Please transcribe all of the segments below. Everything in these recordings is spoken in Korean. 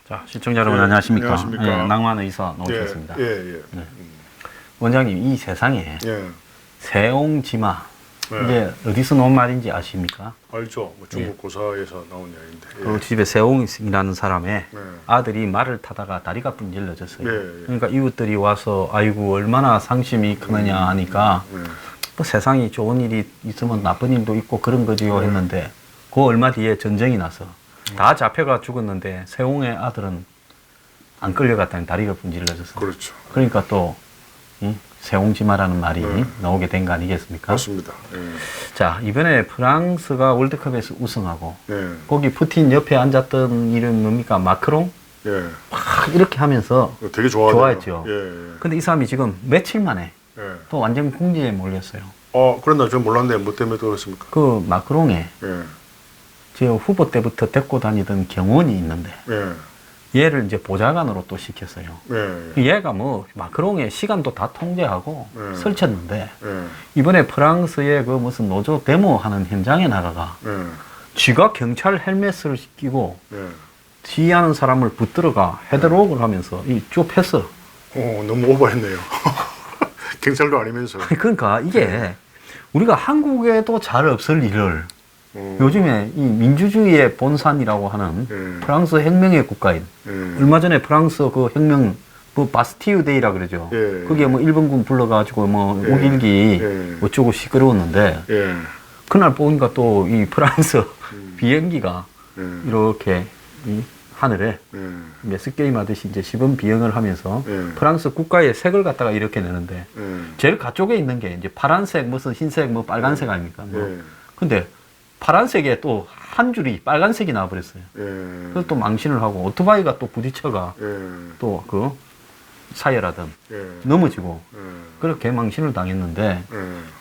자, 시청자 여러분 안녕하십니까? 안녕하십니까? 예, 낭만 의사 나오셨습니다. 예. 원장님, 이 세상에 예. 세옹지마 예. 이게 어디서 나온 말인지 아십니까? 알죠. 뭐 중국 고사에서 나온 이야기인데. 그 집에 세옹이라는 사람의 예. 아들이 말을 타다가 다리가 분질러졌어요. 예. 그러니까 이웃들이 와서 아이고 얼마나 상심이 크느냐 하니까 예. 뭐 세상이 좋은 일이 있으면 나쁜 일도 있고 그런 거지요 했는데 그 얼마 뒤에 전쟁이 나서 다 잡혀가 죽었는데 세옹의 아들은 안 끌려갔다니 다리가 분질러졌어요. 그렇죠. 그러니까 또 세옹지마라는 말이 나오게 된 거 아니겠습니까? 맞습니다. 예. 자, 이번에 프랑스가 월드컵에서 우승하고 예. 거기 푸틴 옆에 앉았던 이름 뭡니까? 마크롱? 예. 막 이렇게 하면서 되게 좋아했죠. 좋아했죠. 예. 근데 이 사람이 지금 며칠 만에 예. 또 완전 궁지에 몰렸어요. 그랬나? 전 몰랐는데 뭐 때문에 그렇습니까? 그 마크롱에 예. 제 후보 때부터 데리고 다니던 경원이 있는데 예. 얘를 이제 보좌관으로 또 시켰어요. 예. 얘가 뭐 마크롱의 시간도 다 통제하고 설쳤는데 예. 이번에 프랑스의 그 무슨 노조 데모하는 현장에 나가가 예. 쥐가 경찰 헬멧을 끼고 예. 지휘하는 사람을 붙들어가 헤드록을 하면서 이 좁혔어. 너무 오버했네요. 경찰도 아니면서. 그러니까 이게 우리가 한국에도 잘 없을 일을 어. 요즘에 이 민주주의의 본산이라고 하는 프랑스 혁명의 국가인 얼마 전에 프랑스 그 혁명 그 바스티유 데이라 그러죠. 예. 그게 뭐 일본군 불러가지고 뭐 예. 우길기 예. 어쩌고 시끄러웠는데 예. 그날 보니까 또 이 프랑스 비행기가 이렇게 이 하늘에 매스 게임 하듯이 이제 시범 비행을 하면서 프랑스 국가의 색을 갖다가 이렇게 내는데 제일 가쪽에 있는 게 이제 파란색 무슨 흰색 뭐 빨간색 아닙니까? 뭐. 근데 파란색에 또 한 줄이 빨간색이 나와버렸어요. 그래서 또 망신을 하고 오토바이가 또 부딪혀가 또 그 사열하던 넘어지고 그렇게 망신을 당했는데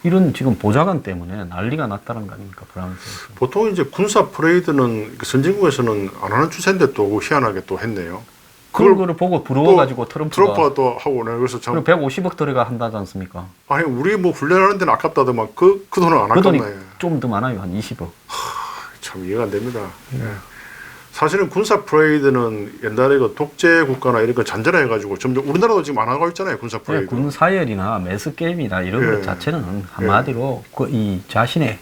이런 지금 보좌관 때문에 난리가 났다는 거 아닙니까 프랑스에서. 보통 이제 군사 퍼레이드는 선진국에서는 안 하는 추세인데 또 희한하게 또 했네요. 그걸 보고 부러워가지고 트럼프가 또 하고 네, 그래서 참 150억 들어가 한다지 않습니까? 아니 우리 뭐 훈련하는 데는 아깝다더만 그 돈은 안 그 돈이 아깝네. 좀 더 많아요. 한 20억. 참 이해가 안 됩니다. 예. 사실은 군사 퍼레이드는 옛날에 그 독재 국가나 이런 거 잔잔해 가지고 점점 우리나라도 지금 안 하고 있잖아요. 군사 퍼레이드. 군 사열이나 매스 게임이나 이런 것 자체는 한마디로 이 자신의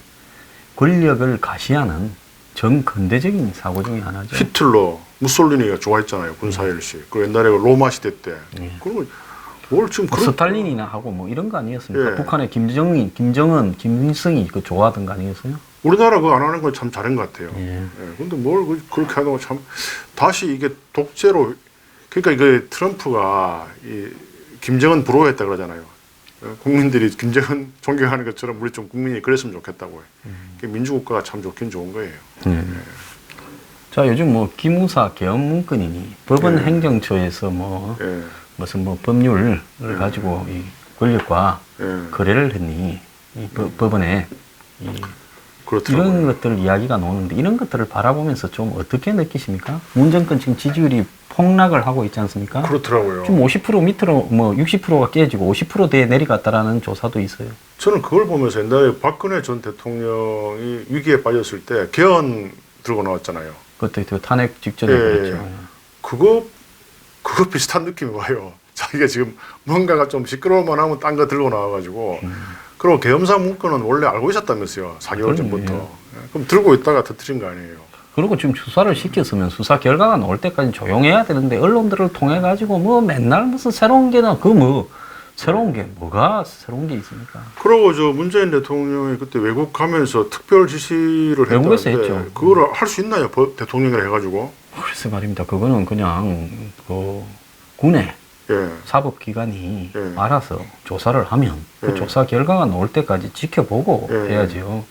권력을 가시하는 정근대적인 사고 중에 하나죠. 히틀러, 무솔리니가 좋아했잖아요. 군사열식. 그 옛날에 로마 시대 때. 그리고 뭘 지금 뭐 그런 스탈린이나 하고 뭐 이런 거 아니었습니까? 예. 북한의 김정은, 김일성이 그 좋아하던 거 아니었어요? 우리나라 그거 안 하는 건 참 잘한 것 같아요. 예. 근데 뭘 그렇게 하는 거 참 다시 이게 독재로 그러니까 이게 트럼프가 이 김정은 부러워했다 그러잖아요. 국민들이 김정은 존경하는 것처럼 우리 좀 국민이 그랬으면 좋겠다고 해요. 민주국가가 참 좋긴 좋은 거예요. 자, 요즘 뭐 기무사 계엄 문건이니 법원 행정처에서 뭐 무슨 뭐 법률을 가지고 이 권력과 거래를 했니 이 법원에 그렇더라고요. 이런 것들 이야기가 나오는데 이런 것들을 바라보면서 좀 어떻게 느끼십니까? 문 정권 지금 지지율이 폭락을 하고 있지 않습니까? 그렇더라고요. 지금 50% 밑으로 뭐 60%가 깨지고 50%대에 내려갔다라는 조사도 있어요. 저는 그걸 보면서 옛날에 박근혜 전 대통령이 위기에 빠졌을 때 개헌 들고 나왔잖아요. 그것도 그 탄핵 직전에 그랬죠. 그거 비슷한 느낌이 와요. 자기가 지금 뭔가가 좀 시끄러울만 하면 딴 거 들고 나와가지고 그리고 계엄사 문건은 원래 알고 있었다면서요. 4개월 전부터. 그럼 들고 있다가 터뜨린 거 아니에요. 그리고 지금 수사를 시켰으면 수사 결과가 나올 때까지 조용해야 되는데 언론들을 통해 가지고 뭐 맨날 무슨 새로운 게나 그 뭐 새로운 게 뭐가 새로운 게 있습니까? 그리고 저 문재인 대통령이 그때 외국 가면서 특별 지시를 외국에서 했다는데 했죠. 그거를 할 수 있나요? 대통령이라 해가지고. 글쎄 말입니다. 그거는 그냥 그 군의 사법기관이 알아서 조사를 하면 그 조사 결과가 나올 때까지 지켜보고 해야죠.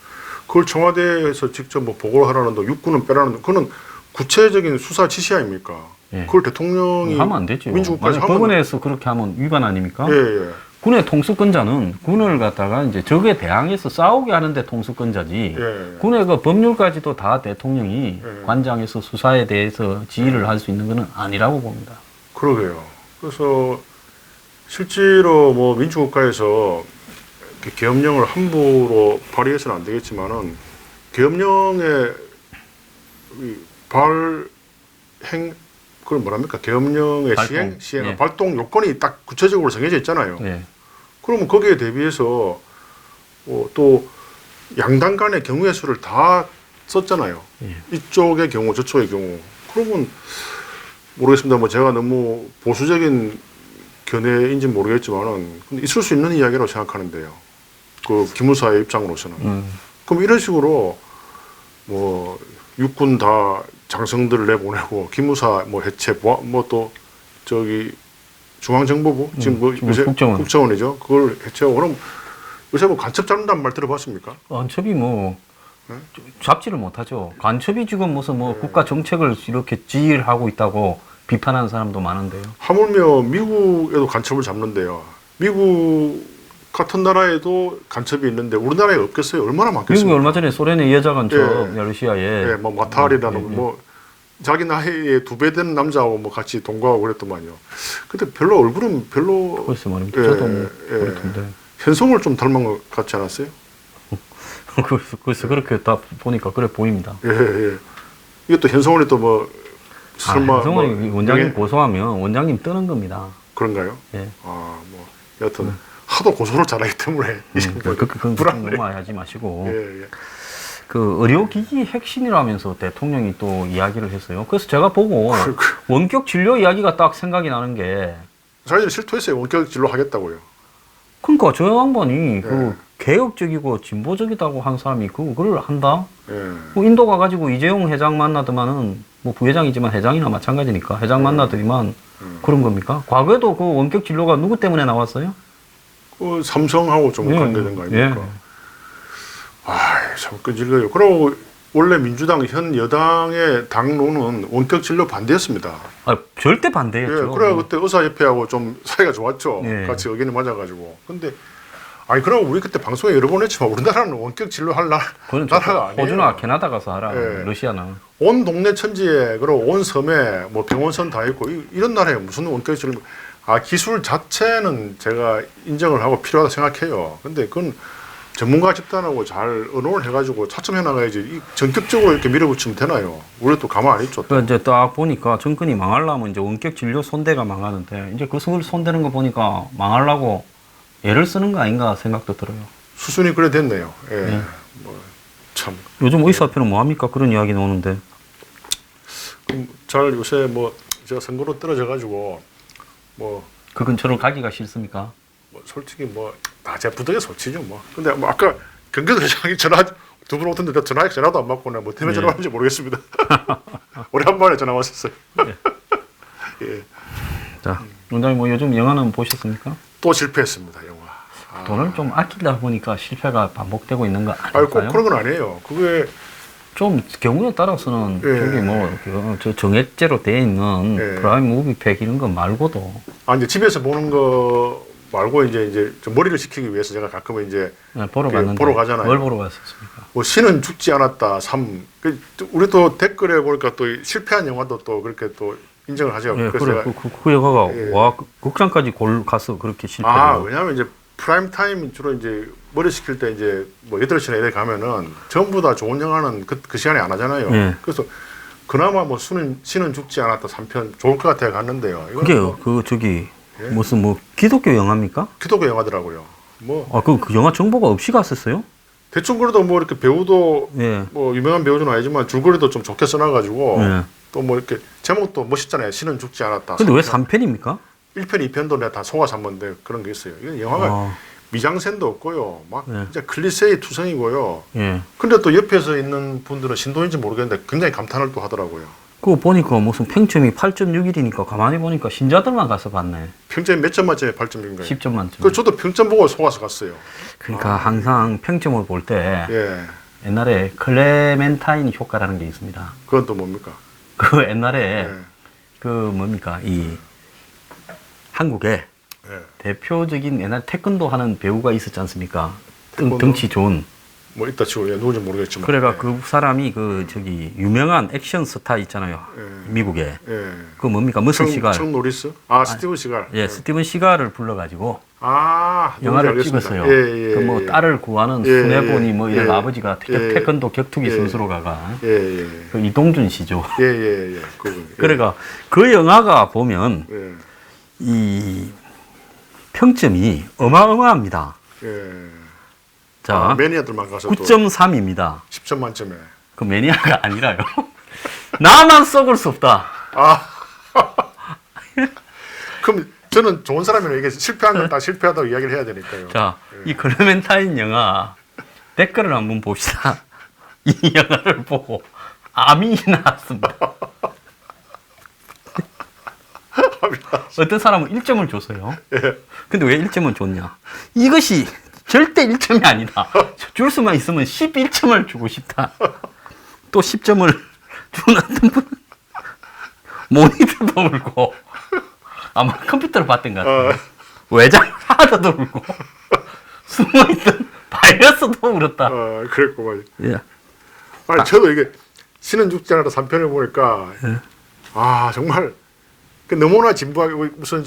그걸 청와대에서 직접 뭐 보고를 하라는데 육군은 빼라는데 그거는 구체적인 수사 지시 아닙니까? 그걸 대통령이 하면 안 되죠. 민주국가에서 법원에서 그렇게 하면 위반 아닙니까? 군의 통수권자는 군을 갖다가 이제 적에 대항해서 싸우게 하는데 통수권자지. 예. 군의 그 법률까지도 다 대통령이 예. 관장해서 수사에 대해서 지휘를 할 수 있는 것은 아니라고 봅니다. 그러게요. 그래서 실제로 뭐 민주국가에서 이렇게 계엄령을 함부로 발의해서는 안 되겠지만은 계엄령의 이 발행 그걸 뭐랍니까? 계엄령의 발동. 시행 예. 발동 요건이 딱 구체적으로 정해져 있잖아요. 네. 그러면 거기에 대비해서 또 양당 간의 경우의 수를 다 썼잖아요. 예. 이쪽의 경우 저쪽의 경우. 그러면 모르겠습니다. 뭐 제가 너무 보수적인 견해인지 모르겠지만은 근데 있을 수 있는 이야기라고 생각하는데요. 그 기무사의 입장으로서는. 그럼 이런 식으로 뭐 육군 다 장성들을 내보내고 기무사 뭐 해체 뭐 또 저기 중앙정보부 지금 뭐 요새 국정원이죠. 그걸 해체하고 그럼 요새 뭐 간첩 잡는다는 말 들어봤습니까? 간첩이 뭐 잡지를 못하죠. 간첩이 지금 무슨 뭐 국가 정책을 이렇게 지휘를 하고 있다고 비판하는 사람도 많은데요. 하물며 미국에도 간첩을 잡는데요. 미국 같은 나라에도 간첩이 있는데 우리나라에 없겠어요? 얼마나 많겠어요? 미국이 얼마 전에 소련의 여자 간첩 러시아에 예, 뭐 마타리라는 뭐 자기 나이에 2배 되는 남자하고 뭐 같이 동거하고 그랬더만요. 근데 별로 얼굴은 별로 글쎄 말입니다. 저도 뭐 그렇던데. 현성을 좀 닮은 것 같지 않았어요? 그래서 그렇게 다 보니까 그래 보입니다. 예, 예. 이게 또 현성원이 또 뭐 설마 현성원이 뭐 원장님 명예- 고소하면 원장님 뜨는 겁니다. 그런가요? 예. 아, 뭐 여하튼 하도 고소를 잘하기 때문에 그건 불안해. 너무 하지 마시고. 예, 예. 그 의료기기 핵심이라면서 대통령이 또 이야기를 했어요. 그래서 제가 보고 원격 진료 이야기가 딱 생각이 나는 게 자기들이 실토했어요. 원격 진로 하겠다고요. 그러니까 저 양반이 그 개혁적이고 진보적이다고 한 사람이 그걸 한다? 예. 뭐 인도 가가지고 이재용 회장 만나더만은 뭐 부회장이지만 회장이나 마찬가지니까 회장 만나더니만 그런 겁니까? 과거에도 그 원격 진료가 누구 때문에 나왔어요? 그 삼성하고 좀 관계된 거 아닙니까? 아, 참 끈질겨요. 그리고 원래 민주당 현 여당의 당론은 원격 진료 반대였습니다. 아, 절대 예, 반대였죠. 그래 그때 의사협회하고 좀 사이가 좋았죠. 예. 같이 의견이 맞아가지고. 근데 아니 그러고 우리 그때 방송에 여러 번 했지만 우리나라는 원격 진료 할 그건 나라가 아니에요. 호주나 캐나다 가서 하라. 예. 러시아나. 온 동네 천지에 그리고 온 섬에 뭐 병원선 다 있고 이런 나라에 무슨 원격 진료? 아 기술 자체는 제가 인정을 하고 필요하다 생각해요. 근데 그건 전문가 집단하고 잘 의논을 해가지고 차츰해 나가야지. 이 전격적으로 이렇게 밀어붙이면 되나요? 우리 또 가만 안 있죠. 또. 그 이제 딱 보니까 정권이 망하려면 이제 원격 진료 손대가 망하는데 이제 그 손대는 거 보니까 망하려고 애를 쓰는 거 아닌가 생각도 들어요. 수순이 그래 됐네요. 예. 네. 뭐 참. 요즘 의사협회는 뭐 합니까? 그런 이야기 나오는데. 잘 요새 뭐 제가 선거로 떨어져가지고 뭐 그 근처로 가기가 싫습니까? 솔직히 뭐 다 제 부덕에 소치죠 뭐. 근데 뭐 아까 경기도장이 전화 두 분 오던데 나 전화도 안 받고 나 뭐 때문에 전화 왔는지 모르겠습니다. 오랜만에 전화 왔었어요. 예. 자, 원장님 뭐 요즘 영화는 보셨습니까? 또 실패했습니다 영화. 아. 돈을 좀 아끼다 보니까 실패가 반복되고 있는 거 아니 꼭 아닐까요? 그런 건 아니에요. 그게 좀 경우에 따라서는 예. 저기 뭐 저 정액제로 돼 있는 예. 프라임 무비팩 이런 거 말고도 이제 집에서 보는 거 말고 이제 좀 머리를 식히기 위해서 제가 가끔은 이제 보러 예, 갔는데 보러 가잖아요. 뭘 보러 갔었습니까? 뭐 신은 죽지 않았다 3. 우리 또 댓글에 보니까 또 실패한 영화도 또 그렇게 또 인정을 하죠. 예, 그래서 그래 제가 그 영화가 예. 와 극장까지 가서 그렇게 실패를 왜냐하면 이제 프라임 타임 주로 이제 머리 식힐 때 이제 뭐 8시나 이래 가면은 전부 다 좋은 영화는 그 시간에 안 하잖아요. 예. 그래서 그나마 뭐 신은 죽지 않았다 3편 좋을 것 같아 갔는데요. 이건 그게 뭐 그 저기 예. 무슨 뭐 기독교 영화입니까? 기독교 영화더라고요. 뭐 그 영화 정보가 없이 갔었어요? 대충 그래도 뭐 이렇게 배우도 예. 뭐 유명한 배우는 아니지만 줄거리도 좀 좋게 써놔가지고 예. 또 뭐 이렇게 제목도 멋있잖아요. 신은 죽지 않았다. 근데 왜 3편입니까? 1편, 2편도 내가 다 속아서 한 건데 그런 게 있어요. 이건 영화가 미장센도 없고요. 막 예. 진짜 클리셰의 투성이고요. 예. 근데 또 옆에서 있는 분들은 신도인지 모르겠는데 굉장히 감탄을 또 하더라고요. 그거 보니까 무슨 평점이 8.61이니까 가만히 보니까 신자들만 가서 봤네. 평점이 몇 점 만점에 8점인가요? 10점 만점. 그 저도 평점 보고 속아서 갔어요. 그러니까 항상 평점을 볼 때 예. 옛날에 클레멘타인 효과라는 게 있습니다. 그건 또 뭡니까? 그 옛날에 예. 그 뭡니까 이 한국에 예. 대표적인 옛날 태권도 하는 배우가 있었지 않습니까? 태권도? 덩치 좋은. 뭐 이따 치고 누군지 모르겠지만. 그래가 그 사람이 그 저기 유명한 액션 스타 있잖아요. 미국에. 그 뭡니까? 머슬 시갈. 청 노리스? 스티븐 시갈. 예, 스티븐 시갈을 불러가지고 누군지 영화를 알겠습니다. 찍었어요. 예. 그 뭐 딸을 구하는 예, 순애본이 뭐 이런 예. 아버지가 태권도 격투기 선수로 가가. 예. 그 이동준 씨죠. 예. 그래가 그 영화가 보면 예. 이 평점이 어마어마합니다. 예. 자, 매니아들만 가서 또 9.3입니다. 10점 만점에. 그 매니아가 아니라요. 나만 썩을 수 없다. 그럼 저는 좋은 사람이면 이게 실패한 건 다 실패하다고 이야기를 해야 되니까요. 자, 이 클레멘타인 영화 댓글을 한번 봅시다. 이 영화를 보고 암이 나왔습니다. 어떤 사람은 1점을 줬어요. 근데 왜 1점을 줬냐? 이것이 절대 1점이 아니다. 줄 수만 있으면 11점을 주고 싶다. 또 10점을 준 어떤 분은 모니터도 울고 아마 컴퓨터를 봤던 것 같아요. 외장 하드도 울고 숨어있던 바이러스도 울었다. 그랬구만. 예. 아니 저도 이게 신은 죽지 않았다 3편을 보니까 정말 그 너무나 진부하게 무슨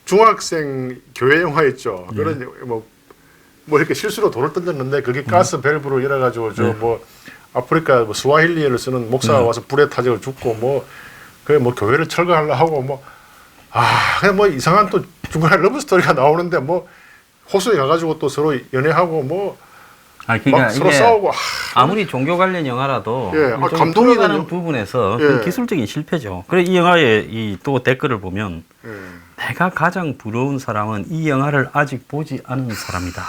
중학생 교회 영화 있죠. 그런 뭐 이렇게 실수로 돌을 던졌는데 그게 가스 밸브로 이래가지고 뭐 아프리카 뭐 스와힐리어를 쓰는 목사가 와서 불에 타져 죽고 뭐 교회를 철거하려 하고 그냥 뭐 이상한 또 중간에 러브 스토리가 나오는데 뭐 호수에 가가지고 또 서로 연애하고 그러니까 막 서로 싸우고 아무리 종교 관련 영화라도 감동이 가는 부분에서 그 기술적인 실패죠. 그래 이 영화의 이 또 댓글을 보면 내가 가장 부러운 사람은 이 영화를 아직 보지 않은 사람이다.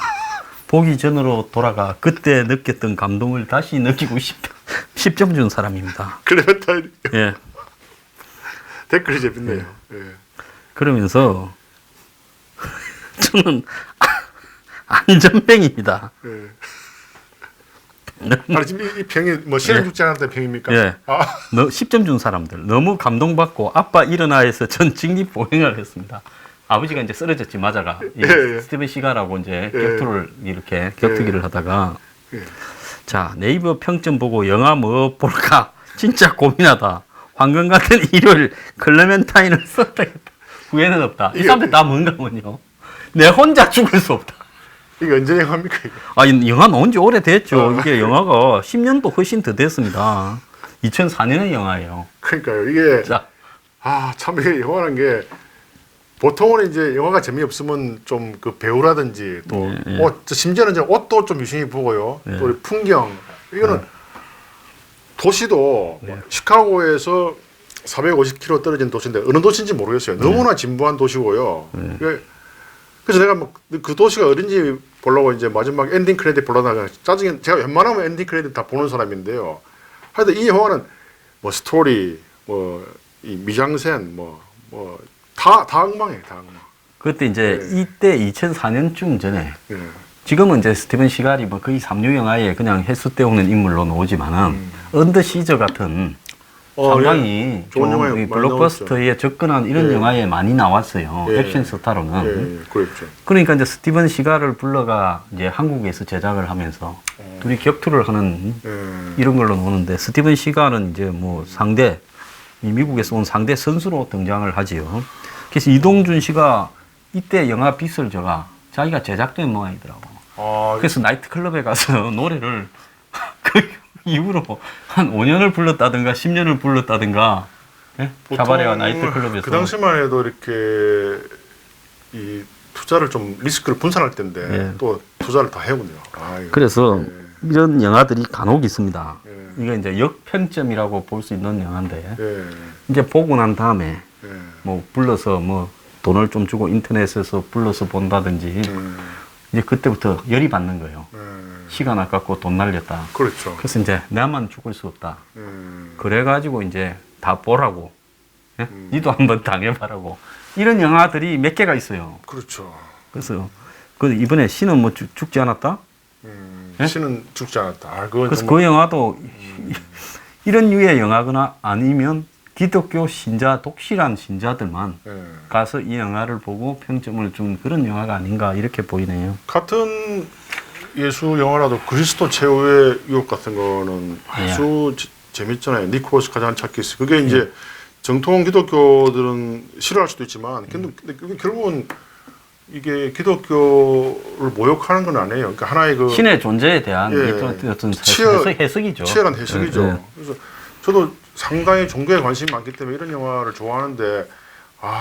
보기 전으로 돌아가 그때 느꼈던 감동을 다시 느끼고 싶다. 10점 준 사람입니다. 클레멘타인 예. 댓글이 재밌네요. 그러면서 저는 안전뱅입니다. 아니 지금 이 평이 뭐 신은 죽지 않았다 평입니까? 예. 10점 준 사람들 너무 감동받고 아빠 일어나에서 전 직립 보행을 했습니다. 아버지가 이제 쓰러졌지 맞아가. 스티븐 시가라고 이제 격투기를 하다가 자 네이버 평점 보고 영화 뭐 볼까 진짜 고민하다. 황금 같은 일요일 클레멘타인을 썼다겠다. 후회는 없다. 이 사람들 다 뭔가 뭐냐. 내 혼자 죽을 수 없다. 이게 언제 영화입니까 이거? 이 영화 나온 지 오래됐죠. 이게 영화가 10년도 훨씬 더 됐습니다. 2004년의 영화예요. 그러니까요. 이게 참 이게 영화라는 게 보통은 이제 영화가 재미없으면 좀 그 배우라든지 또 심지어는 이제 옷도 좀 유심히 보고요. 또 우리 풍경 이거는 도시도 시카고에서 450km 떨어진 도시인데 어느 도시인지 모르겠어요. 너무나 진부한 도시고요. 그래서 내가 그 도시가 어딘지 보려고 이제 마지막 엔딩 크레딧 보려다가 짜증이 제가 웬만하면 엔딩 크레딧 다 보는 사람인데요. 하여튼 이 영화는 뭐 스토리, 이 미장센, 다 엉망이에요, 다 엉망. 그때 이제 이때 2004년쯤 전에 지금은 이제 스티븐 시갈이 뭐 거의 삼류 영화에 그냥 횟수 때우는 인물로 나오지만은 언더 시저 같은 상당히 좀 블록버스터에 접근한 이런 영화에 많이 나왔어요. 액션 스타로는. 그렇죠. 그러니까 이제 스티븐 시갈을 불러가 이제 한국에서 제작을 하면서 둘이 격투를 하는 이런 걸로 나오는데 스티븐 시갈은 이제 뭐 상대 미국에서 온 상대 선수로 등장을 하지요. 그래서 이동준 씨가 이때 영화 빛을 져가 자기가 제작된 모양이더라고. 그래서 나이트클럽에 가서 노래를 그 이후로 한 5년을 불렀다든가 10년을 불렀다든가 카바레와 나이트클럽에서 그 당시만 해도 이렇게 이 투자를 좀 리스크를 분산할 때인데 또 투자를 다 해군요. 그래서 이런 영화들이 간혹 있습니다. 이게 이제 역평점이라고 볼 수 있는 영화인데 이제 보고 난 다음에 뭐 불러서 뭐 돈을 좀 주고 인터넷에서 불러서 본다든지 이제 그때부터 열이 받는 거예요. 시간 아깝고 돈 날렸다. 그렇죠. 그래서 이제 나만 죽을 수 없다. 그래가지고 이제 다 보라고. 니도 한번 당해봐라고. 이런 영화들이 몇 개가 있어요. 그렇죠. 그래서 그 이번에 신은 뭐 죽지 않았다? 신은 죽지 않았다. 그래서 그 영화도 이런 류의 영화거나 아니면 기독교 신자, 독실한 신자들만 예. 가서 이 영화를 보고 평점을 준 그런 영화가 아닌가 이렇게 보이네요. 같은 예술 영화라도 그리스도 최후의 유혹 같은 거는 아주 재밌잖아요. 니코스 카잔차키스. 그게 이제 정통 기독교들은 싫어할 수도 있지만 근데 그게 결국은 이게 기독교를 모욕하는 건 아니에요. 그러니까 하나의 그 신의 존재에 대한 어떤 해석이죠. 치열한 해석이죠. 네. 그래서 저도 상당히 종교에 관심이 많기 때문에 이런 영화를 좋아하는데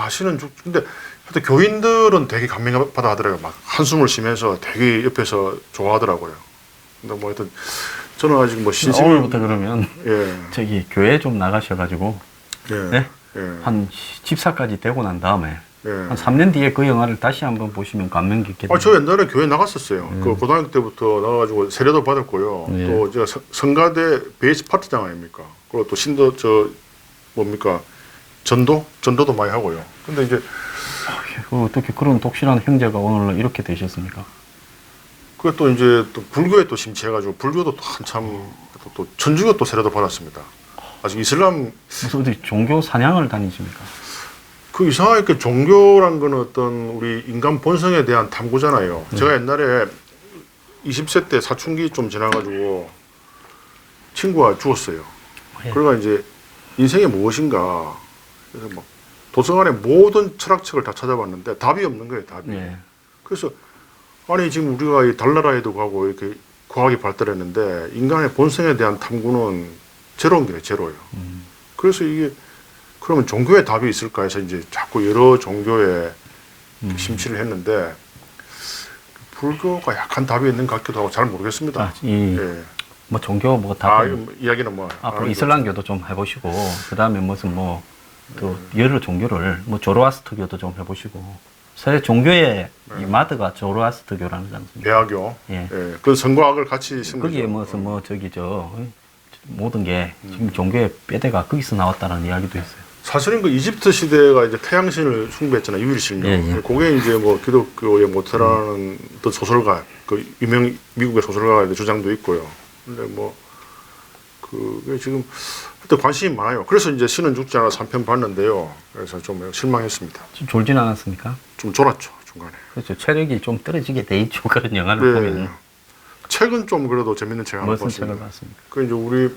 신은 근데 하여튼 교인들은 되게 감명받아 하더라고요. 막 한숨을 쉬면서 되게 옆에서 좋아하더라고요. 근데 뭐 하여튼 저는 아직 뭐 오늘부터 그러면 예. 저기 교회 좀 나가셔가지고 네? 한 집사까지 되고 난 다음에 한 3년 뒤에 그 영화를 다시 한번 보시면 감명 깊게 됩니다. 저 옛날에 교회 나갔었어요. 그 고등학교 때부터 나가가지고 세례도 받았고요. 또 제가 성가대 베이스 파트장 아닙니까? 그리고 또 신도 뭡니까? 전도도 많이 하고요. 근데 이제 어떻게 그런 독실한 형제가 오늘 이렇게 되셨습니까? 그게 또 이제 또 불교에 또 심취해가지고 불교도 또 한참 또 천주교 또 세례도 받았습니다. 아직 이슬람 무슨 어디 종교 사냥을 다니십니까? 그 이상하게 종교란 거는 어떤 우리 인간 본성에 대한 탐구잖아요. 제가 옛날에 20세 때 사춘기 좀 지나가지고 친구가 죽었어요. 그러니까 이제 인생이 무엇인가 그래서 막 도서관의 모든 철학책을 다 찾아봤는데 답이 없는 거예요. 답이. 그래서 아니 지금 우리가 이 달나라에도 가고 이렇게 과학이 발달했는데 인간의 본성에 대한 탐구는 제로인 거예요. 제로예요. 그래서 이게 그러면 종교에 답이 있을까 해서 이제 자꾸 여러 종교에 심취를 했는데 불교가 약간 답이 있는 것 같기도 하고 잘 모르겠습니다. 뭐 종교 뭐 다 이야기는 뭐 앞으로 이슬람교도 좀 해보시고 그 다음에 무슨 뭐 또 여러 종교를 뭐 조로아스터교도 좀 해보시고 새 종교의 이 마드가 조로아스터교라는 거 않습니까? 대화교. 그 성과학을 같이 거기에 무슨 뭐 저기 모든 게 지금 종교의 뼈대가 거기서 나왔다는 이야기도 있어요. 사실은 그 이집트 시대가 이제 태양신을 숭배했잖아요. 유일신령. 그게 이제 뭐 기독교의 모태라는 어떤 소설가, 그 유명 미국의 소설가의 주장도 있고요. 근데 뭐 그게 지금 그때 관심이 많아요. 그래서 이제 신은 죽지 않아 3편 봤는데요. 그래서 좀 실망했습니다. 좀 졸진 않았습니까? 좀 졸았죠 중간에. 그렇죠. 체력이 좀 떨어지게 돼 있죠. 그런 영화를 보면. 책은 좀 그래도 재밌는 책 하나 무슨 봤습니다. 책을 봤습니까? 그 이제 우리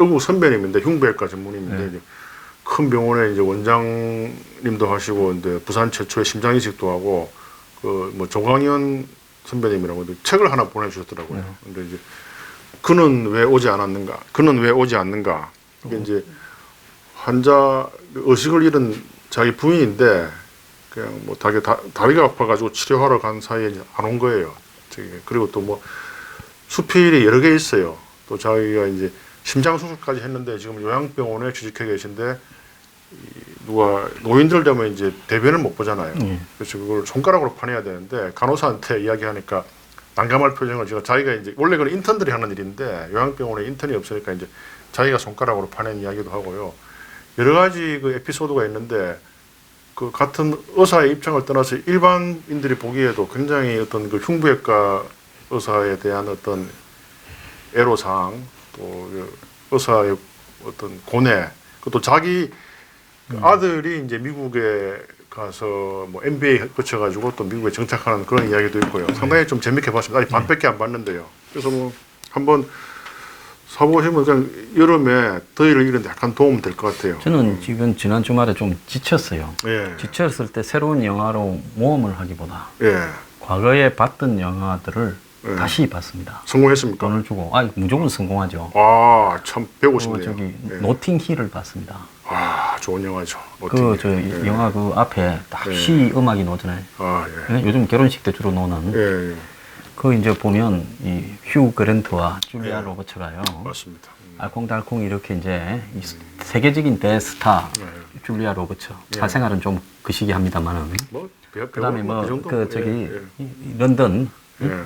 의국 선배님인데 흉부외과 전문의인데 이제 큰 병원에 이제 원장님도 하시고 이제 부산 최초의 심장 이식도 하고 그 뭐 조광현 선배님이라고 책을 하나 보내주셨더라고요. 근데 이제 그는 왜 오지 않았는가? 그는 왜 오지 않는가? 이게 이제 환자 의식을 잃은 자기 부인인데 그냥 뭐 다리가 아파가지고 치료하러 간 사이에 안 온 거예요. 그리고 또 뭐 수필이 여러 개 있어요. 또 자기가 이제 심장 수술까지 했는데 지금 요양병원에 취직해 계신데 누가 노인들 되면 이제 대변을 못 보잖아요. 그래서 그걸 손가락으로 파내야 되는데 간호사한테 이야기하니까 난감할 표정을 제가 자기가 이제 원래 그건 인턴들이 하는 일인데 요양병원에 인턴이 없으니까 이제 자기가 손가락으로 파낸 이야기도 하고요. 여러 가지 그 에피소드가 있는데 그 같은 의사의 입장을 떠나서 일반인들이 보기에도 굉장히 어떤 그 흉부외과 의사에 대한 어떤 애로사항 또 의사의 어떤 고뇌 그것도 자기 아들이 이제 미국에 가서 뭐 MBA 거쳐가지고 또 미국에 정착하는 그런 이야기도 있고요. 상당히 좀 재밌게 봤습니다. 아직 반밖에 안 봤는데요. 그래서 뭐 한번 사보시면 그냥 여름에 더위를 이기는데 약간 도움 될 것 같아요. 저는 지금 지난 주말에 좀 지쳤어요. 예. 지쳤을 때 새로운 영화로 모험을 하기보다 예. 과거에 봤던 영화들을 다시 봤습니다. 성공했습니까? 돈을 주고 무조건 성공하죠. 참 배우고 싶네요. 저기 노팅힐을 봤습니다. 좋은 영화죠. 영화 그 앞에 딱 시 음악이 나오잖아요. 요즘 결혼식 때 주로 나오는. 그 이제 보면 이 휴 그랜트와 줄리아 로버츠가요. 맞습니다. 알콩달콩 이렇게 이제 이 세계적인 대스타 줄리아 로버츠. 사생활은 좀 그 시기 합니다만은. 그다음에 런던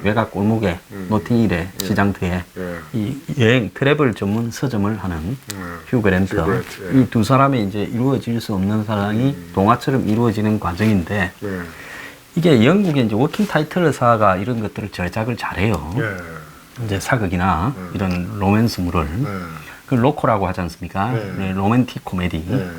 외곽 골목에 노팅힐의 시장터에 이 여행 트래블 전문 서점을 하는 휴 그랜트. 이 두 사람이 이제 이루어질 수 없는 사랑이 동화처럼 이루어지는 과정인데 이게 영국의 이제 워킹 타이틀사가 이런 것들을 제작을 잘해요. 이제 사극이나 이런 로맨스물을. 그 로코라고 하지 않습니까? 네. 네, 로맨틱 코미디. 네.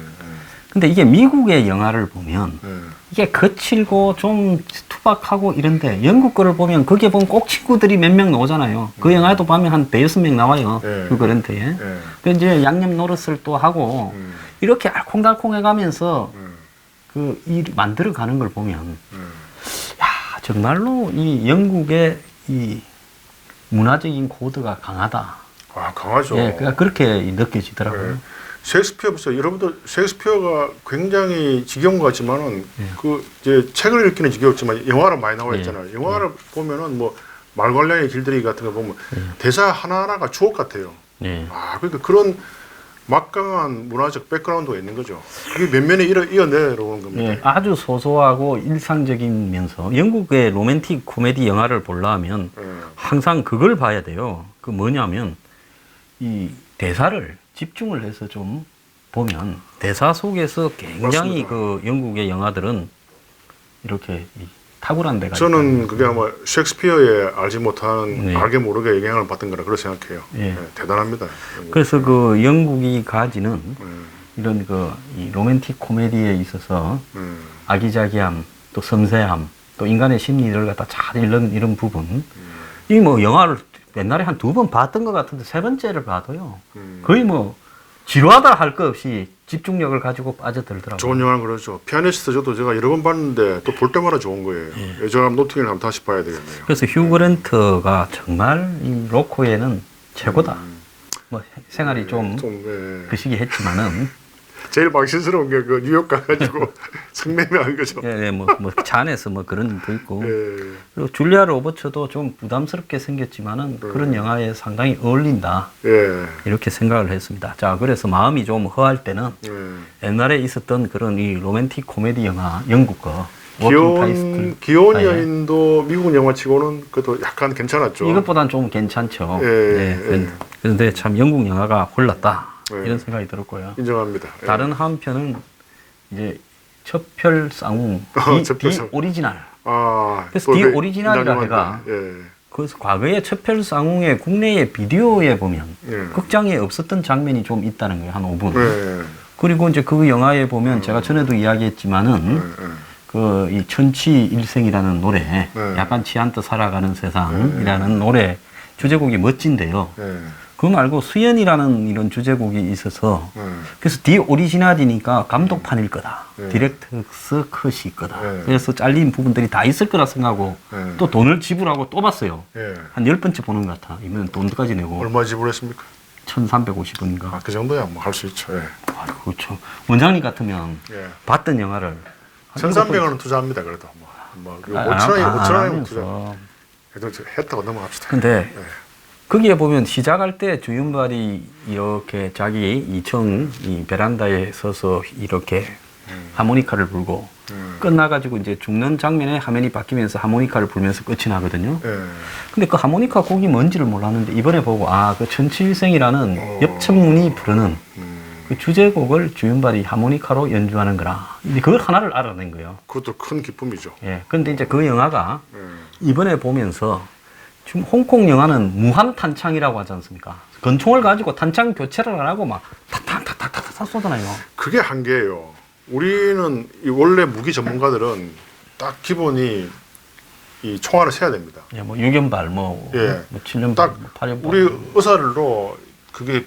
근데 이게 미국의 영화를 보면 네. 이게 거칠고 좀 투박하고 이런데 영국 거를 보면 거기에 보면 꼭 친구들이 몇 명 나오잖아요. 그 영화에도 보면 한 대여섯 명 나와요. 네. 휴그랜트에. 네. 그 이제 양념 노릇을 또 하고 이렇게 알콩달콩 해가면서 그 일 만들어 가는 걸 보면 야, 정말로 이 영국의 이 문화적인 코드가 강하다. 아, 강하죠. 예, 그러니까 그렇게 느껴지더라고요. 네. 셰익스피어 보세요. 여러분들 셰익스피어가 굉장히 지겨운 것 같지만은 그 이제 책을 읽기는 지겨웠지만 영화를 많이 나와 있잖아요. 영화를 보면은 뭐 말괄량의 길들이기 같은 거 보면 대사 하나하나가 추억 같아요. 아, 그러니까 그런 막강한 문화적 백그라운드가 있는 거죠. 그게 몇 면에 이어내려오는 겁니다. 예, 아주 소소하고 일상적이면서 영국의 로맨틱 코미디 영화를 보려면 항상 그걸 봐야 돼요. 그 뭐냐면 이 대사를 집중을 해서 좀 보면 대사 속에서 굉장히 맞습니다. 그 영국의 영화들은 이렇게 탁월한 데가 저는 있다는 그게 아마 셰익스피어의 알지 못하는 네. 알게 모르게 영향을 받은 거라 그렇게 생각해요. 예. 네, 대단합니다. 그래서 그 영국이 가지는 이런 그 이 로맨틱 코미디에 있어서 아기자기함, 또 섬세함, 또 인간의 심리를 갖다 잘 이런 부분. 이 뭐 영화를 옛날에 한 2번 봤던 것 같은데 3번째를 봐도요. 거의 뭐 지루하다 할 것 없이 집중력을 가지고 빠져들더라고요. 좋은 영화는 그렇죠. 피아니스트 저도 제가 여러 번 봤는데 또 볼 때마다 좋은 거예요. 예. 저 노팅힐 한번 다시 봐야 되겠네요. 그래서 휴 그랜트가 정말 이 로코에는 최고다. 뭐 생활이 좀 예. 그 시기 했지만은 제일 망신스러운 게 그 뉴욕 가가지고 성매매한 거죠. 예, 뭐 차 안에서 뭐 그런 일도 있고. 예. 그리고 줄리아 로버츠도 좀 부담스럽게 생겼지만은 그런 영화에 상당히 어울린다. 예. 이렇게 생각을 했습니다. 자, 그래서 마음이 좀 허할 때는 예. 옛날에 있었던 그런 이 로맨틱 코미디 영화 영국 거 귀여운 아, 예. 여인도 미국 영화치고는 그래도 약간 괜찮았죠. 이것보단 좀 괜찮죠. 예, 네. 그런데 참 영국 영화가 홀랐다. 예. 이런 생각이 들었고요. 인정합니다. 예. 다른 한편은 이제 첩혈쌍웅 디 첩혈쌍. 오리지널. 아, 그래서 디 오리지널이라 해가 예. 그래서 과거에 첩혈쌍웅의 국내의 비디오에 보면 예. 극장에 없었던 장면이 좀 있다는 거예요. 한 5분. 예. 그리고 이제 그 영화에 보면 제가 전에도 이야기했지만은 예. 그 이 천치일생이라는 노래, 네. 약간 치안떠 살아가는 세상이라는 노래 주제곡이 멋진데요. 예. 그거 말고 수연이라는 이런 주제곡이 있어서 예. 그래서 디 오리지널이니까 감독판일 거다. 네. 디렉터스 컷이 거다. 네. 그래서 잘린 부분들이 다 있을 거라 생각하고 네. 또 돈을 지불하고 또 봤어요. 예. 한 10번째 보는 것 같아. 이번엔 돈까지 내고 얼마 지불했습니까? 1,350원인가. 아, 그 정도야 뭐 할 수 있죠. 예. 아이고, 그렇죠. 원장님 같으면 예. 봤던 영화를 1,300원은 투자합니다. 그래도 뭐 5,000원이면 투자. 그래도 했다고 넘어갑시다. 근데 예. 거기에 보면 시작할 때 주윤발이 이렇게 자기 2층 이 베란다에 서서 이렇게 하모니카를 불고 끝나가지고 이제 죽는 장면에 화면이 바뀌면서 하모니카를 불면서 끝이 나거든요. 예. 근데 그 하모니카 곡이 뭔지를 몰랐는데 이번에 보고 아, 그 천칠생이라는 엽천문이 부르는 그 주제곡을 주윤발이 하모니카로 연주하는 거라. 근데 그걸 하나를 알아낸 거예요. 그것도 큰 기쁨이죠. 예. 근데 이제 그 영화가 예. 이번에 보면서 지금 홍콩 영화는 무한 탄창이라고 하지 않습니까? 권총을 가지고 탄창 교체를 안 하고 막 탁탁탁탁탁탁 쏘잖아요. 그게 한계예요. 우리는 이 원래 무기 전문가들은 딱 기본이 이 총알을 세야 됩니다. 예, 뭐 6연발, 뭐, 예. 뭐 7연발, 딱 뭐 8연발. 우리 의사들도 그게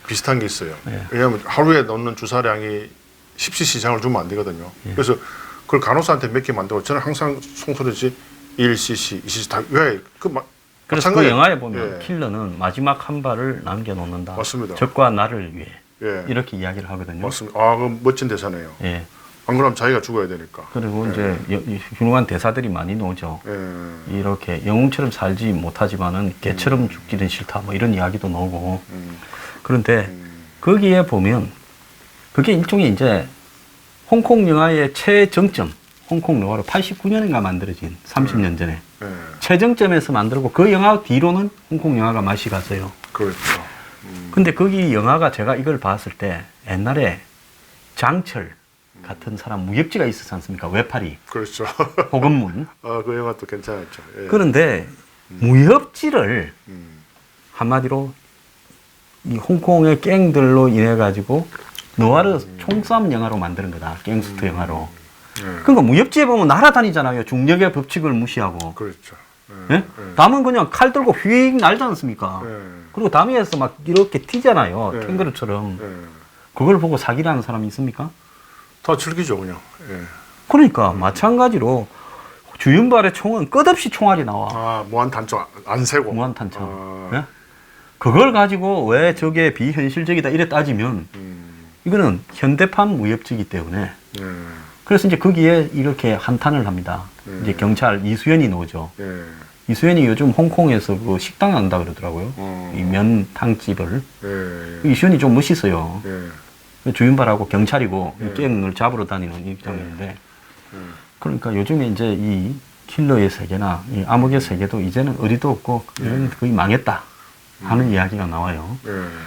비슷한 게 있어요. 예. 왜냐하면 하루에 넣는 주사량이 10cc 이상을 주면 안 되거든요. 그래서 그걸 간호사한테 몇 개 만들고 저는 항상 송소리지 1cc, 2cc 다 왜? 그래서 그 영화에 보면 예. 킬러는 마지막 한 발을 남겨놓는다. 맞습니다. 적과 나를 위해. 예. 이렇게 이야기를 하거든요. 맞습니다. 아, 그 멋진 대사네요. 예. 안 그러면 자기가 죽어야 되니까. 그리고 이제 훌륭한 대사들이 많이 나오죠. 예. 이렇게 영웅처럼 살지 못하지만은 개처럼 죽기는 싫다. 뭐 이런 이야기도 나오고. 그런데 거기에 보면 그게 일종의 이제 홍콩 영화의 최정점, 홍콩 영화로 89년인가 만들어진 30년 전에 예. 최정점에서 만들고 그 영화 뒤로는 홍콩 영화가 맛이 갔어요. 그렇죠. 근데 거기 영화가 제가 이걸 봤을 때 옛날에 장철 같은 사람 무협지가 있었지 않습니까? 외파리, 그렇죠. 호건문. 아, 그 영화도 괜찮았죠. 예. 그런데 무협지를 한마디로 이 홍콩의 갱들로 인해 가지고 느와르 총싸움 영화로 만드는 거다. 갱스터 영화로. 그러니까 무협지에 보면 날아다니잖아요. 중력의 법칙을 무시하고. 그렇죠. 예? 담은 그냥 칼 들고 휙 날지 않습니까? 그리고 담에서 막 이렇게 튀잖아요. 캥거루처럼. 그걸 보고 사기라는 사람이 있습니까? 다 즐기죠, 그냥. 그러니까 마찬가지로 주윤발의 총은 끝없이 총알이 나와. 아, 무한탄창 안 세고. 무한탄창. 예? 그걸 가지고 왜 저게 비현실적이다 이래 따지면 이거는 현대판 무협지이기 때문에 그래서 이제 거기에 이렇게 한탄을 합니다. 이제 경찰 이수연이 나오죠. 이수연이 요즘 홍콩에서 그 식당 한다 그러더라고요. 이 면탕집을. 이수연이 좀 멋있어요. 주윤발하고 경찰이고 갱을 잡으러 다니는 입장인데 그러니까 요즘에 이제 이 킬러의 세계나 이 암흑의 세계도 이제는 어디도 없고 이제는 거의 망했다 하는 이야기가 나와요.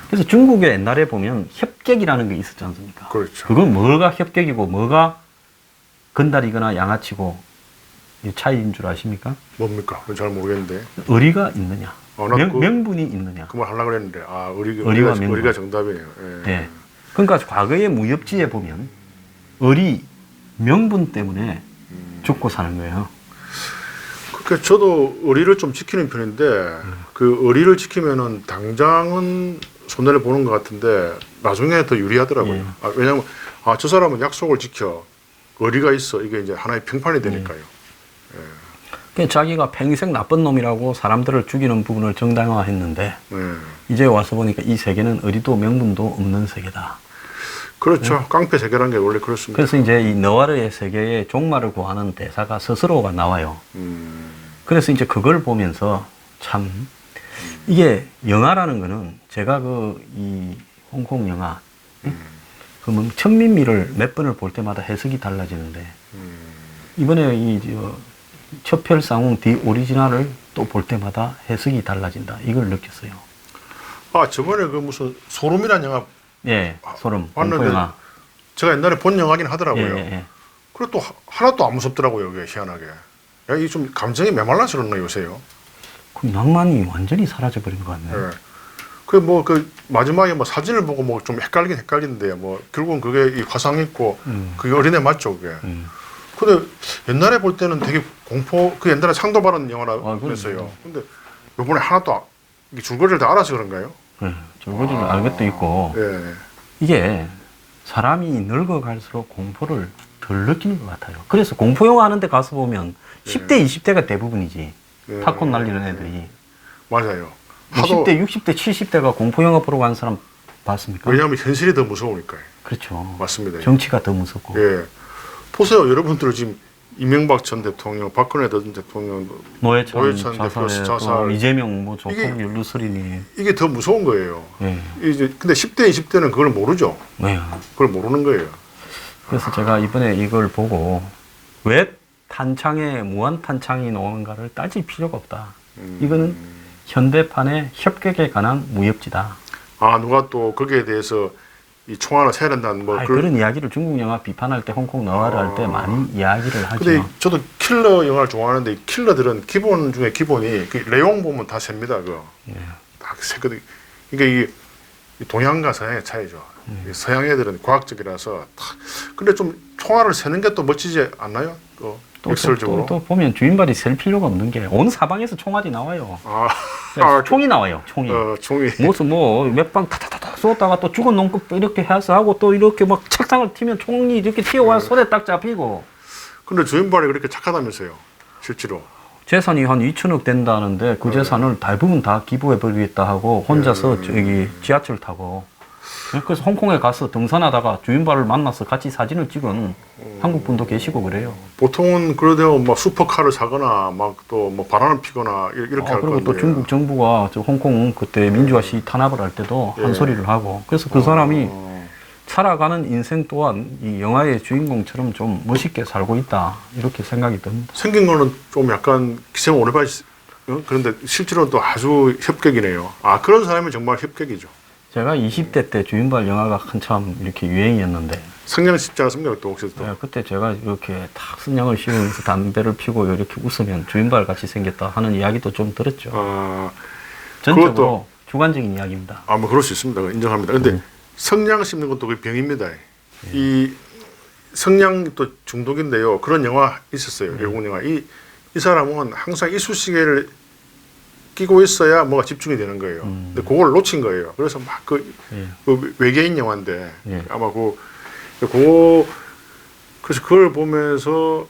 그래서 중국에 옛날에 보면 협객이라는 게 있었지 않습니까? 그렇죠. 그건 뭐가 협객이고 뭐가 건달이거나 양아치고 이 차이인 줄 아십니까? 뭡니까? 잘 모르겠는데. 의리가 있느냐, 나도 명분이 있느냐. 그 말 하려고 그랬는데, 아, 의리와 명분. 의리가 정답이네요. 네. 그러니까 과거의 무협지에 보면 의리, 명분 때문에 죽고 사는 거예요. 그러니까 저도 의리를 좀 지키는 편인데, 그 의리를 지키면은 당장은 손해를 보는 것 같은데, 나중에 더 유리하더라고요. 아, 왜냐면, 아, 저 사람은 약속을 지켜. 의리가 있어. 이게 이제 하나의 평판이 되니까요. 그러니까 자기가 평생 나쁜 놈이라고 사람들을 죽이는 부분을 정당화했는데 이제 와서 보니까 이 세계는 의리도 명분도 없는 세계다. 그렇죠. 깡패 세계라는 게 원래 그렇습니다. 그래서 이제 이 너와르의 세계에 종말을 구하는 대사가 스스로가 나와요. 그래서 이제 그걸 보면서 참 이게 영화라는 거는 제가 그 이 홍콩 영화 그러면 천민미를 몇 번을 볼 때마다 해석이 달라지는데 이번에 이 첩혈상웅 디 오리지널을 또 볼 때마다 해석이 달라진다. 이걸 느꼈어요. 아, 저번에 그 무슨 소름이라는 영화 예, 소름. 봤는데 공포 영화. 제가 옛날에 본 영화긴 하더라고요. 예. 그리고 또 하나도 안 무섭더라고요. 이게 희한하게. 야, 이 좀 감정이 메말라서 그런가 요새요. 그 낭만이 완전히 사라져버린 것 같네요. 그 마지막에 뭐 사진을 보고 뭐 좀 헷갈리는데 뭐 결국은 그게 이 화상 있고 그게 어린애 맞죠, 그게. 근데 옛날에 볼 때는 되게 그 옛날에 상도 받은 영화라 그랬어요. 근데 요번에 하나도 이게 줄거리를 다 알아서 그런가요? 네, 줄거리를 알 것도 있고 이게 사람이 늙어갈수록 공포를 덜 느끼는 것 같아요. 그래서 공포 영화 하는데 가서 보면 10대, 20대가 대부분이지. 팝콘 날리는 애들이. 맞아요. 50대, 60대, 70대가 공포 영화 보러 간 사람 봤습니까? 왜냐하면 현실이 더 무서우니까요. 그렇죠. 맞습니다. 정치가 더 무섭고. 예. 보세요, 여러분들 지금 이명박 전 대통령, 박근혜 전 대통령, 노회찬 자살, 이재명 뭐 조폭 윤루설이니 이게 더 무서운 거예요. 예. 이제 근데 10대, 20대는 그걸 모르죠. 네. 그걸 모르는 거예요. 그래서 제가 이번에 이걸 보고 왜 탄창에 무한 탄창이 나오는가를 따질 필요가 없다. 이거는 현대판의 협객에 관한 무협지다. 아, 누가 또 거기에 대해서 이 총알을 세야 된다는 뭐 그런 이야기를 중국 영화 비판할 때, 홍콩 너와르 할 때 많이 이야기를 하죠. 근데 저도 킬러 영화를 좋아하는데 이 킬러들은 기본 중에 기본이 그 내용 보면 다 셉니다. 그거. 다 세거든. 그러니까 이 동양과 서양의 차이죠. 이 서양 애들은 과학적이라서 근데 좀 총알을 세는 게 또 멋지지 않나요? 또 보면 주인발이 셀 필요가 없는 게 온 사방에서 총알이 나와요. 총이 나와요. 총이. 무슨 몇 방 타타타타 쏘다가 또 죽은 놈 이렇게 해서 하고 또 이렇게 막 책상을 튀면 총이 이렇게 튀어와 손에 딱 잡히고. 근데 주인발이 그렇게 착하다면서요, 실제로. 재산이 한 2천억 된다는데 그 재산을 대부분 다 기부해버리겠다 하고 혼자서 저기 지하철 타고. 그래서 홍콩에 가서 등산하다가 주인발을 만나서 같이 사진을 찍은 한국 분도 계시고 그래요. 보통은 그러대요. 막 슈퍼카를 사거나 막 또 뭐 바람을 피거나 이렇게 할 건데. 그리고 또 중국 정부가 저 홍콩 그때 민주화 시위 탄압을 할 때도 한 소리를 하고. 그래서 그 사람이 살아가는 인생 또한 이 영화의 주인공처럼 좀 멋있게 살고 있다 이렇게 생각이 듭니다. 생긴 거는 좀 약간 기생 오래발 그런데 실제로는 또 아주 협객이네요. 아, 그런 사람이 정말 협객이죠. 제가 20대 때 주인발 영화가 한참 이렇게 유행이었는데 성냥 씹지 않았습니까? 또 혹시 또? 네, 그때 제가 이렇게 탁 성냥을 씌우면서 담배를 피고 이렇게 웃으면 주인발 같이 생겼다 하는 이야기도 좀 들었죠. 아, 전적으로 주관적인 이야기입니다. 아, 뭐 그럴 수 있습니다. 인정합니다. 근데 성냥 씹는 것도 그 병입니다. 이 성냥 또 중독인데요. 그런 영화 있었어요. 외국 영화. 이 사람은 항상 이쑤시개를 끼고 있어야 뭐가 집중이 되는 거예요. 근데 그걸 놓친 거예요. 그래서 막 그 외계인 영화인데 아마 그래서 그걸 보면서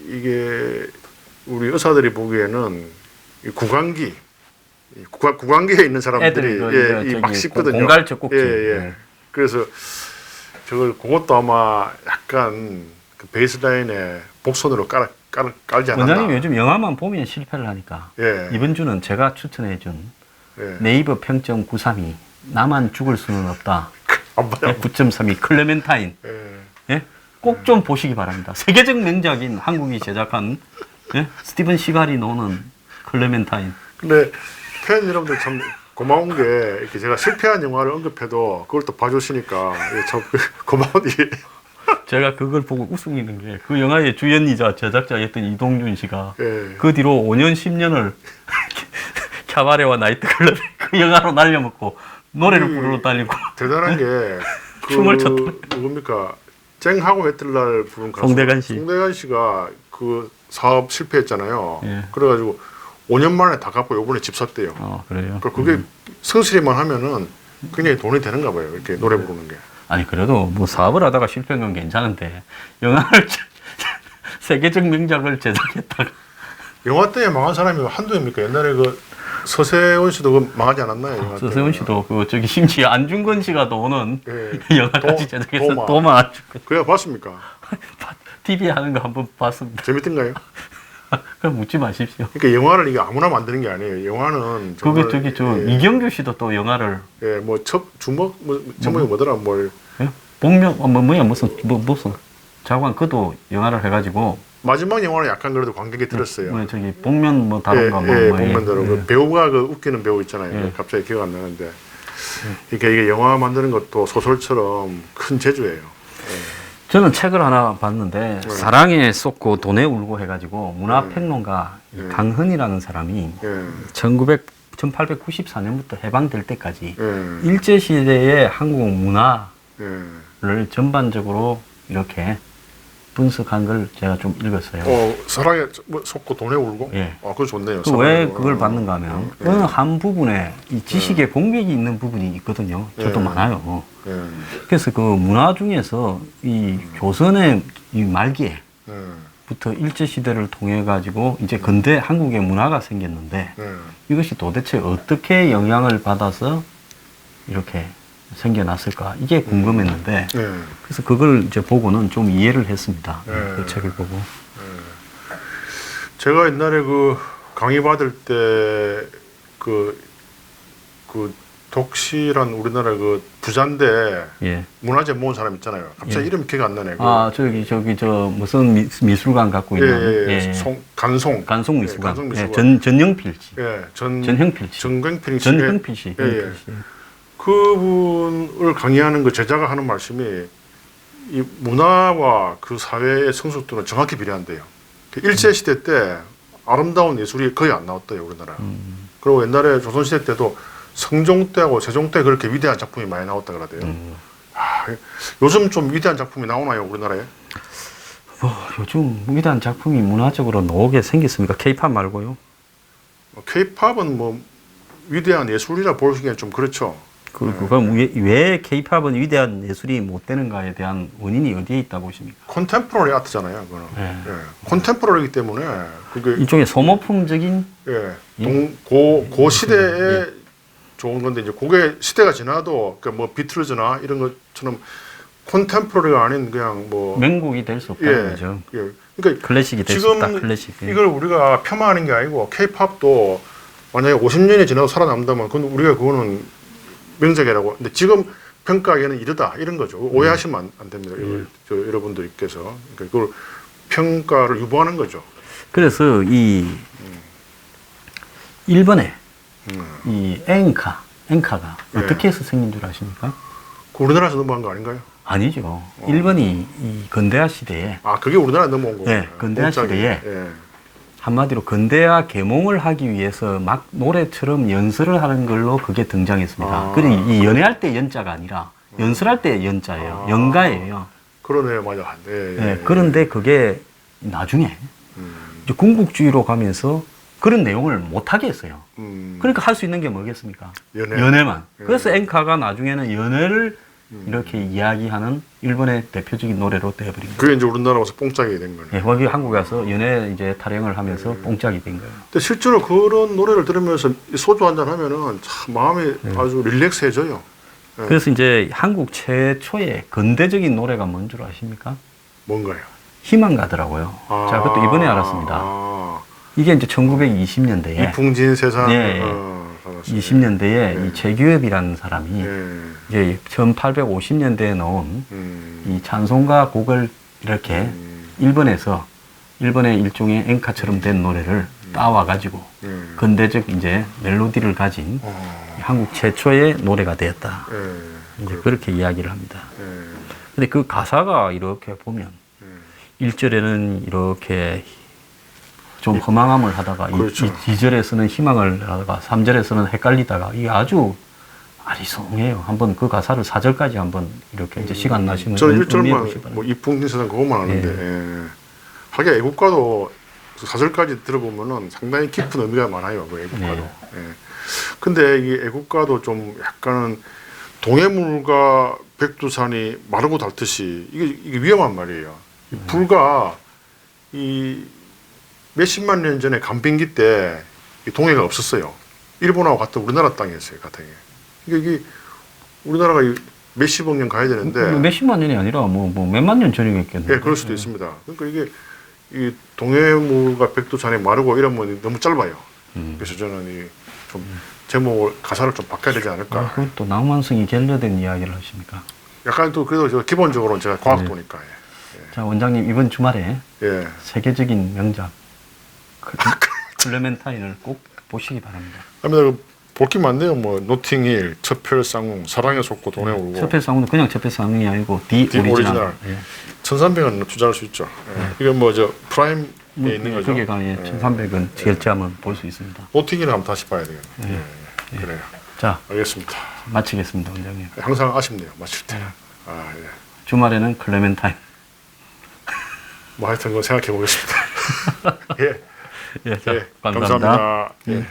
이게 우리 의사들이 보기에는 이 구강기에 있는 사람들이 이 막 씹거든요. 공갈 젖꼭지. 그래서 그것도 아마 약간 그 베이스라인에 복선으로 깔지 않았나. 원장님 요즘 영화만 보면 실패를 하니까 이번 주는 제가 추천해준 네이버 평점 932 나만 죽을 수는 없다. 9.32 클레멘타인. 꼭 좀 보시기 바랍니다. 세계적 명작인 한국이 제작한 스티븐 시갈이 나오는 클레멘타인. 근데 팬 여러분들 참 고마운 게 이렇게 제가 실패한 영화를 언급해도 그걸 또 봐주시니까 참 고마운 일이에요. 제가 그걸 보고 웃음이는 게 그 영화의 주연이자 제작자였던 이동준 씨가 그 뒤로 5년 10년을 캬바레와 나이트클럽에 그 영화로 날려먹고 노래를 부르러 다니고 대단한 게 춤을 췄다. 누굽니까? 쨍하고 했들날 부른 가수 송대관 씨. 송대관 씨가 그 사업 실패했잖아요. 그래가지고 5년 만에 다 갚고 요번에 집 샀대요. 그래요? 그게 성실히만 하면은 굉장히 돈이 되는가 봐요. 이렇게 노래 부르는 게. 아니 그래도 뭐 사업을 하다가 실패한 건 괜찮은데 영화를 세계적 명작을 제작했다가 영화 때문에 망한 사람이 한두입니까? 옛날에 그 서세원 씨도 그 망하지 않았나요? 서세원 씨도 그 저기 심지어 안중근 씨가 나오는 영화까지 제작해서 또 망하죠. 그래 봤습니까? TV 하는 거 한번 봤습니다. 재밌던가요? 그럼 묻지 마십시오. 그러니까 영화를 이게 아무나 만드는 게 아니에요. 영화는 그게 저기 이경규 씨도 또 영화를 뭐 주먹 제목이 뭐더라 복면 무슨 자관 그도 영화를 해가지고 마지막 영화는 약간 그래도 관객이 들었어요. 저기 복면 뭐 다른가 복면 다른 그 배우가 그 웃기는 배우 있잖아요. 갑자기 기억 안 나는데 그러니까 이게 영화 만드는 것도 소설처럼 큰 재주예요. 저는 책을 하나 봤는데 사랑에 쏟고 돈에 울고 해가지고 문화평론가 강흔이라는 사람이 1894년부터 해방될 때까지 일제시대의 한국 문화를 전반적으로 이렇게 분석한 걸 제가 좀 읽었어요. 사랑에 쏟고 돈에 울고? 그거 좋네요. 왜 그걸 봤는가 하면 어느 한 부분에 이 지식의 공백이 있는 부분이 있거든요. 저도 많아요. 그래서 그 문화 중에서 이 조선의 이 말기에부터 일제시대를 통해 가지고 이제 근대 한국의 문화가 생겼는데 이것이 도대체 어떻게 영향을 받아서 이렇게 생겨났을까 이게 궁금했는데 그래서 그걸 이제 보고는 좀 이해를 했습니다. 그 책을 보고. 제가 옛날에 그 강의 받을 때 그 독실한 우리나라 그 부자인데 문화재 모은 사람 있잖아요. 갑자기 이름 기억 안 나네. 저기 저 무슨 미술관 갖고 있는 간송 미술관. 전영필 씨. 전형필 씨. 전형필 씨. 그분을 강의하는 그 제자가 하는 말씀이 이 문화와 그 사회의 성숙도는 정확히 비례한대요. 일제시대 때 아름다운 예술이 거의 안 나왔대요, 우리나라. 그리고 옛날에 조선시대 때도 성종때하고 세종때 그렇게 위대한 작품이 많이 나왔다 그러대요. 요즘 좀 위대한 작품이 나오나요, 우리나라에? 요즘 위대한 작품이 문화적으로 나오게 생겼습니까? K-팝 말고요. K-팝은 뭐 위대한 예술이라 보시기엔 좀 그렇죠. 그럼 왜 K-팝은 위대한 예술이 못 되는가에 대한 원인이 어디에 있다고 보십니까? 컨템포러리 아트잖아요, 그거는. 컨템포러리이기 때문에 그게 일종의 소모품적인 고 시대에 좋은 건데 이제 그게 시대가 지나도 뭐 비틀즈나 이런 것처럼 컨템포러리가 아닌 그냥 뭐 명곡이 될 수 없다는 거죠. 그러니까 클래식이 될 수 없다. 클래식. 이걸 우리가 폄하하는 게 아니고 K-팝도 만약에 50년이 지나도 살아남다면 그거는 명작이라고. 근데 지금 평가하기에는 이르다 이런 거죠. 오해하시면 안 됩니다. 여러분들께서 그걸 평가를 유보하는 거죠. 그래서 이 일본에 이 엔카가 어떻게 해서 생긴 줄 아십니까? 우리나라에서 넘어간 거 아닌가요? 아니죠. 일본이 이 근대화 시대에 그게 우리나라에 넘어온 거예요. 근대화 시대에 한마디로 근대화 계몽을 하기 위해서 막 노래처럼 연설을 하는 걸로 그게 등장했습니다. 아. 그리고 이 연애할 때 연자가 아니라 연설할 때 연자예요. 아. 연가예요. 그러네요, 맞아. 예, 네, 그런데 그게 나중에 이제 군국주의로 가면서 그런 내용을 못하게 했어요. 그러니까 할 수 있는 게 뭐겠습니까? 연애. 연애만. 예. 그래서 엔카가 나중에는 연애를 이렇게 이야기하는 일본의 대표적인 노래로 되어버린 거예요. 그게 이제 우리나라 와서 뽕짝이 된 거네. 예, 거기 한국에 와서 연애 이제 타령을 하면서 뽕짝이 된 거예요. 근데 실제로 그런 노래를 들으면서 이 소주 한잔 하면은 참 마음이 아주 릴렉스해져요. 예. 그래서 이제 한국 최초의 근대적인 노래가 뭔 줄 아십니까? 뭔가요? 희망가더라고요. 자, 그것도 이번에 알았습니다. 아, 이게 이제 1920년대에 이풍진 세상. 네. 20년대에 이 최규엽이라는 사람이 이제 1850년대에 나온 이 찬송가 곡을 이렇게 일본에서 일본의 일종의 엔카처럼 된 노래를 따와 가지고 근대적 이제 멜로디를 가진 한국 최초의 노래가 되었다. 이제 그렇게 이야기를 합니다. 근데 그 가사가 이렇게 보면 1절에는 이렇게 좀 허망함을 하다가 그렇죠. 2절에서는 희망을 하다가 3절에서는 헷갈리다가 이게 아주 아리송해요. 한번 그 가사를 4절까지 한번 이렇게 이제 시간 나시면 저는 음미해 1절만 보시기 바랍니다. 뭐 이풍진 세상 그것만 아는데 하긴 애국가도 4절까지 들어보면은 상당히 깊은 의미가 많아요. 그 애국가도. 예. 근데 이 애국가도 좀 약간은 동해물과 백두산이 마르고 닳듯이 이게 위험한 말이에요. 불과 이 몇십만 년 전에 간빙기 때 이 동해가 없었어요. 일본하고 같은 우리나라 땅이었어요, 같은 게. 이게 우리나라가 몇십억 년 가야 되는데 몇십만 년이 아니라 뭐 몇만 년 전이겠겠네요. 예, 그럴 수도 있습니다. 그러니까 이게 이 동해물과 백두산이 마르고 이러면 너무 짧아요. 그래서 저는 좀 제목을 가사를 좀 바꿔야 되지 않을까. 그건 또 낭만성이 결여된 이야기를 하십니까? 약간 또 그래도 저 기본적으로는 제가 과학도니까. 자, 원장님 이번 주말에 예. 세계적인 명작 클레멘타인을 꼭 보시기 바랍니다. 볼 게 많네요. 뭐 노팅힐, 첩혈상궁, 사랑에 속고 돈에 울고. 첩혈상궁은 그냥 첩혈상궁이 아니고 디 디 오리지널. 오리지널. 예. 1,300원 투자할 수 있죠. 이건 뭐 저 프라임에 있는 거죠. 그게 가면 1,300원 결제하면 볼 수 있습니다. 노팅힐을 한번 다시 봐야 되겠네요. 그래요. 자, 알겠습니다. 마치겠습니다, 원장님. 항상 아쉽네요. 마칠 때. 아, 예. 주말에는 클레멘타인. 뭐 하여튼 그거 생각해 보겠습니다. 예. 예, 자, 예. 감사합니다. 감사합니다. 예.